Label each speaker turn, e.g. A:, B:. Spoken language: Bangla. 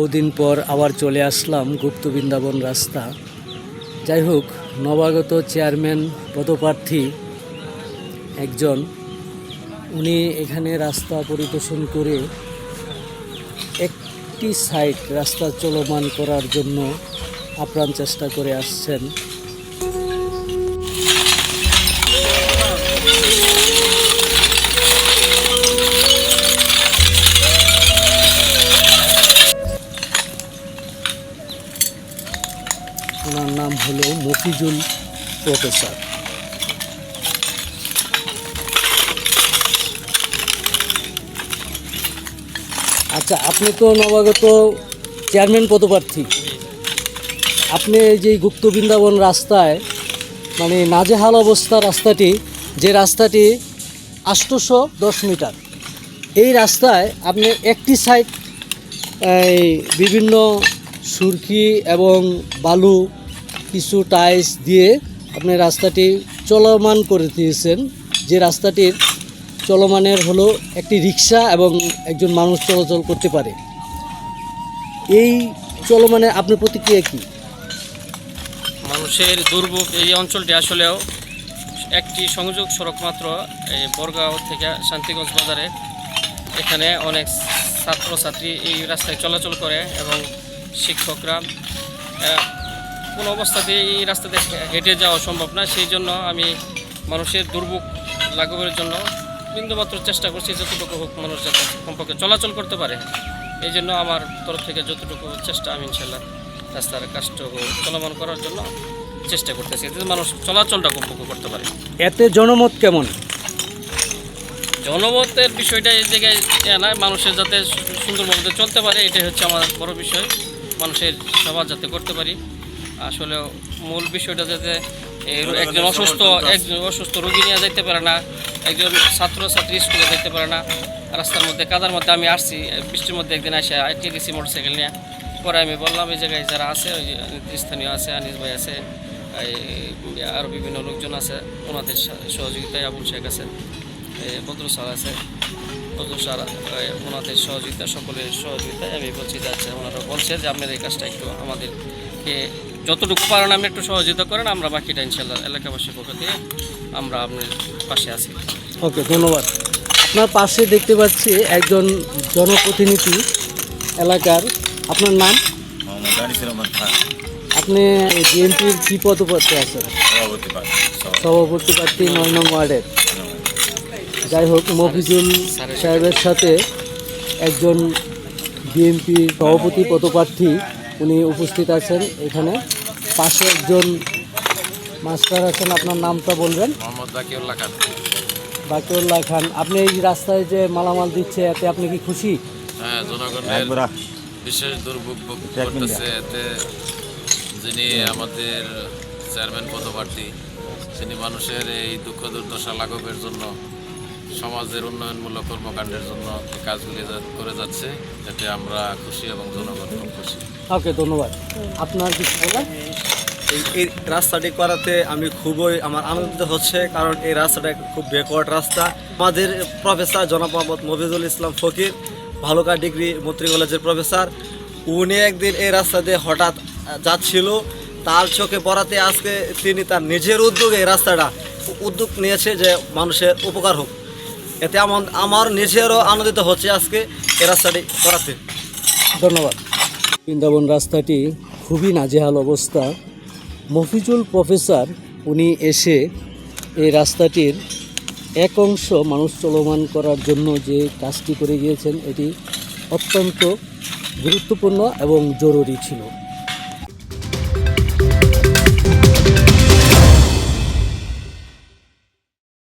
A: বহুদিন পর আবার চলে আসলাম গুপ্ত বৃন্দাবন রাস্তা। যাই হোক, নবাগত চেয়ারম্যান পদপ্রার্থী একজন, উনি এখানে রাস্তা পরিদর্শন করে একটি সাইড রাস্তা চলমান করার জন্য আপ্রাণ চেষ্টা করে আসছেন। ওনার নাম হলো মফিজুল প্রফেসর। আচ্ছা, আপনি তো নবাগত চেয়ারম্যান পদপ্রার্থী। আপনি এই যে গুপ্ত বৃন্দাবন রাস্তায় মানে নাজেহাল অবস্থা রাস্তাটি, যে রাস্তাটি 810 মিটার, এই রাস্তায় আপনি একটি সাইড বিভিন্ন সুরকি এবং বালু কিছু টাইলস দিয়ে আপনি রাস্তাটি চলমান করে দিয়েছেন, যে রাস্তাটির চলমানের হলো একটি রিক্সা এবং একজন মানুষ চলাচল করতে পারে। এই চলমানে আপনার প্রতিক্রিয়া কী?
B: মানুষের দুর্ভোগ এই অঞ্চলটি আসলেও একটি সংযোগ সড়ক মাত্র, এই বরগাঁও থেকে শান্তিগঞ্জ বাজারে। এখানে অনেক ছাত্রছাত্রী এই রাস্তায় চলাচল করে এবং শিক্ষকরা কোনো অবস্থাতেই এই রাস্তাতে হেঁটে যাওয়া সম্ভব না। সেই জন্য আমি মানুষের দুর্ভোগ লাঘবের জন্য বিন্দুমাত্র চেষ্টা করছি, যতটুকু হোক মানুষ যাতে কমপক্ষে চলাচল করতে পারে। এই জন্য আমার তরফ থেকে যতটুকু চেষ্টা, আমি ইনশাল্লাহ রাস্তার কাজটুকু চলমান করার জন্য চেষ্টা করতেছি, যাতে মানুষ চলাচলটা কমপক্ষে করতে পারে।
A: এতে জনমত কেমন?
B: জনমতের বিষয়টা এই জায়গায় নয়, মানুষের যাতে সুন্দরভাবে চলতে পারে, এটাই হচ্ছে আমার বড় বিষয়। মানুষের সেবা যাতে করতে পারি। আসলে মূল বিষয়টা যাতে একজন অসুস্থ রোগী নিয়ে যেতে পারে না, একজন ছাত্রছাত্রী স্কুলে যেতে পারে না। রাস্তার মধ্যে কাদার মধ্যে আমি আসছি, বৃষ্টির মধ্যে একদিন আসে আটকে গেছি মোটরসাইকেল নিয়ে। পরে আমি বললাম এই জায়গায় যারা আছে, ওই স্থানীয় আছে, আনিস ভাই আছে, আরও বিভিন্ন লোকজন আছে, ওনাদের সহযোগিতায় আবুল শেখ আছে, বদরু স্যার আছে, বদরু স্যার, ওনাদের সহযোগিতা, সকলের সহযোগিতায় আমি বলছি যাচ্ছে। ওনারা বলছে যে আপনার এই কাজটা একটু আমাদেরকে যতটুকু পারেন আপনি একটু সহযোগিতা করেন, আমরা বাকিটা ইনশাল্লাহ এলাকাবাসীর পক্ষ থেকে আমরা আপনার পাশে আছি।
A: ওকে, ধন্যবাদ। আপনার পাশে দেখতে পাচ্ছি একজন জনপ্রতিনিধি এলাকার। আপনার নাম? আপনি বিএনপির কী পদপ্রার্থী আছেন? সভাপতি প্রার্থী 9 নং ওয়ার্ডের। যাই হোক, মফিজুল সাহেবের সাথে একজন বিএনপি সভাপতি পদপ্রার্থী উনি উপস্থিত আছেন এখানে। পাশে একজন মাস্টার আছেন, আপনার নামটা বলবেন?
C: মোহাম্মদ বাকিউল্লাহ খান।
A: বাকিউল্লাহ খান, আপনি এই রাস্তায় যে মালামাল দিচ্ছে, এতে আপনি কি খুশি?
C: হ্যাঁ, জনগণের বিশেষ দুর্ভোগ করতেছে। এতে যিনি আমাদের চেয়ারম্যান পদপ্রার্থী, তিনি মানুষের এই দুঃখ দুর্দশা লাঘবের জন্য, সমাজের উন্নয়নমূলক কর্মকাণ্ডের জন্য এই কাজগুলি করে যাচ্ছে, এতে আমরা খুশি এবং জনগণ খুব খুশি।
A: ওকে, ধন্যবাদ। আপনার কিছু বলার?
D: এই রাস্তাটি করাতে আমি খুবই আনন্দিত হচ্ছে, কারণ এই রাস্তাটা খুব ব্যাকওয়ার্ড রাস্তা। আমাদের প্রফেসর জনাব মোহাম্মদ মফিজুল ইসলাম ফকির, ভালুকা ডিগ্রি মৈত্রী কলেজের প্রফেসর, উনি একদিন এই রাস্তা দিয়ে হঠাৎ যাচ্ছিল, তার চোখে পড়াতে আজকে তিনি তার নিজের উদ্যোগে এই রাস্তাটা উদ্যোগ নিয়েছে যে মানুষের উপকার হোক। এতে আমার নিজেরও আনন্দিত হচ্ছে আজকে এই রাস্তাটি করাতে।
A: ধন্যবাদ। বৃন্দাবন রাস্তাটি খুবই নাজেহাল অবস্থা। মফিজুল প্রফেসর উনি এসে এই রাস্তাটির এক অংশ মানুষ চলমান করার জন্য যে কাজটি করে গিয়েছেন, এটি অত্যন্ত গুরুত্বপূর্ণ এবং জরুরি ছিল।